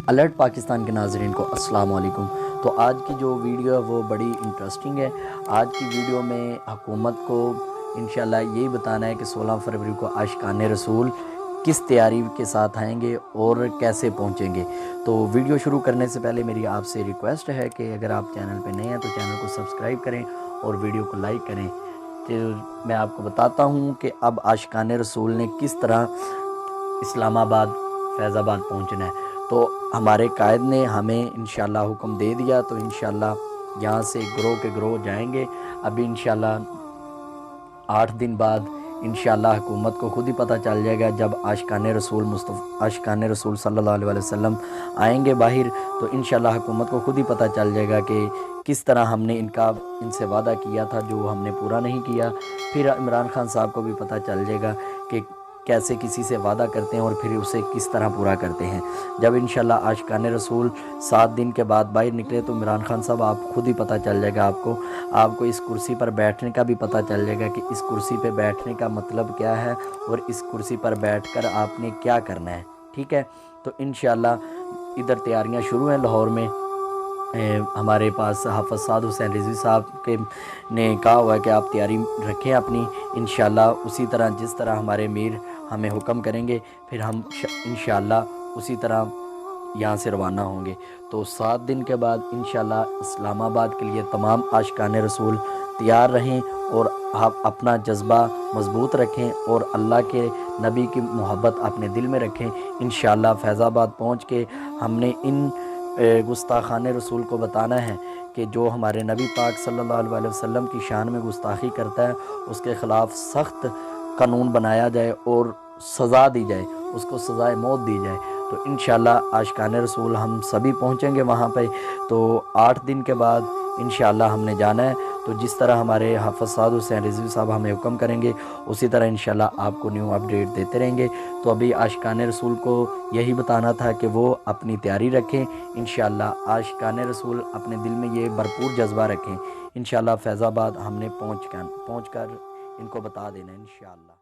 Alert Pakistan کے ناظرین کو السلام علیکم۔ تو آج کی جو ویڈیو ہے وہ بڑی انٹرسٹنگ ہے۔ آج کی ویڈیو میں حکومت کو انشاءاللہ یہی بتانا ہے کہ 16 فروری کو عاشقان رسول کس تیاری کے ساتھ آئیں گے اور کیسے پہنچیں گے۔ تو ویڈیو شروع کرنے سے پہلے میری آپ سے ریکویسٹ ہے کہ اگر آپ چینل پہ نئے ہیں تو چینل کو سبسکرائب کریں اور ویڈیو کو لائک کریں۔ تو میں آپ کو بتاتا ہوں کہ اب عاشقان رسول نے کس طرح اسلام آباد فیض آباد پہنچنا ہے۔ تو ہمارے قائد نے ہمیں انشاءاللہ حکم دے دیا، تو انشاءاللہ یہاں سے گروہ کے گروہ جائیں گے۔ ابھی انشاءاللہ 8 دن بعد انشاءاللہ حکومت کو خود ہی پتہ چل جائے گا، جب عاشقان رسول صلی اللہ علیہ وسلم آئیں گے باہر، تو انشاءاللہ حکومت کو خود ہی پتہ چل جائے گا کہ کس طرح ہم نے ان سے وعدہ کیا تھا جو ہم نے پورا نہیں کیا۔ پھر عمران خان صاحب کو بھی پتہ چل جائے گا کہ کیسے کسی سے وعدہ کرتے ہیں اور پھر اسے کس طرح پورا کرتے ہیں۔ جب انشاءاللہ عاشقان رسول 7 دن کے بعد باہر نکلے تو عمران خان صاحب آپ خود ہی پتہ چل جائے گا، آپ کو اس کرسی پر بیٹھنے کا بھی پتہ چل جائے گا کہ اس کرسی پہ بیٹھنے کا مطلب کیا ہے اور اس کرسی پر بیٹھ کر آپ نے کیا کرنا ہے، ٹھیک ہے۔ تو انشاءاللہ ادھر تیاریاں شروع ہیں لاہور میں۔ ہمارے پاس حافظ سعد حسین رضوی صاحب نے کہا ہوا ہے کہ آپ تیاری رکھیں اپنی، انشاءاللہ اسی طرح جس طرح ہمارے امیر ہمیں حکم کریں گے پھر ہم انشاءاللہ اسی طرح یہاں سے روانہ ہوں گے۔ تو 7 دن کے بعد انشاءاللہ اسلام آباد کے لیے تمام عاشقان رسول تیار رہیں اور آپ اپنا جذبہ مضبوط رکھیں اور اللہ کے نبی کی محبت اپنے دل میں رکھیں۔ انشاءاللہ فیض آباد پہنچ کے ہم نے ان گستاخان رسول کو بتانا ہے کہ جو ہمارے نبی پاک صلی اللہ علیہ وسلم کی شان میں گستاخی کرتا ہے اس کے خلاف سخت قانون بنایا جائے اور سزا دی جائے، اس کو سزائے موت دی جائے۔ تو انشاءاللہ عاشقان رسول ہم سبھی پہنچیں گے وہاں پہ۔ تو 8 دن کے بعد انشاءاللہ ہم نے جانا ہے۔ تو جس طرح ہمارے حافظ سعد حسین رضوی صاحب ہمیں حکم کریں گے اسی طرح انشاءاللہ آپ کو نیو اپڈیٹ دیتے رہیں گے۔ تو ابھی عاشقان رسول کو یہی بتانا تھا کہ وہ اپنی تیاری رکھیں۔ انشاءاللہ عاشقان رسول اپنے دل میں یہ بھرپور جذبہ رکھیں، انشاءاللہ فیض آباد ہم نے پہنچ کر ان کو بتا دینا انشاءاللہ۔